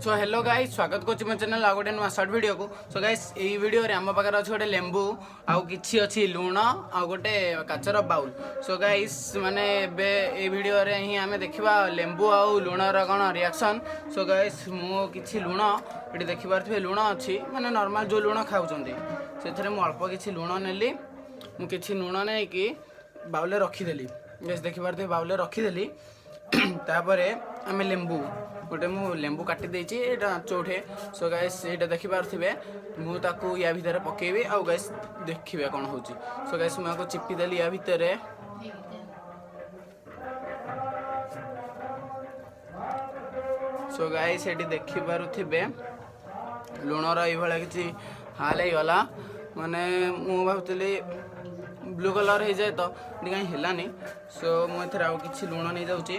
So hello guys स्वागत करुच्ची मो channel आउ गोटे नुआ सर्ट वीडियो को। सो गाइस यही वीडियो रे आम पाखे अच्छे गोटे लेंबू आउ किछि अच्छी लुण आउ गोटे काचर बाउल। सो गाइस माने बे ए वीडियो रे ही आमे देखिबा लेंबू आउ लुणर कौन रिएक्शन। सो गाइस मु किछि लुण एटी देखि पारथिबे लुण अछि माने नॉर्मल जो लुण खाउचंदी सेथरे मु अल्प किछि लुण नेली। मु किछि लुण नै कि बाउले रखी देली। गाइस देखि पारथिबे बाउले रखी देली। तापरे आमे लेंबू गोटे मु लेंबू काटी देछि एटा चौठे। सो गाइस एटा देखि पारथिबे मु ताकू या भितर पकेबी आउ गाइस देखिबे कोन होची। सो गाइस मु आको चिपी देली या भितरे। सो गाइस एटी देखि पारुथिबे लुणर एई भला किछि हाल हे गला माने मु भाबतली ब्लू कलर हो जाए तो कहीं हेलानी। सो मु एथरा आउ किछि लुण नै जाउची।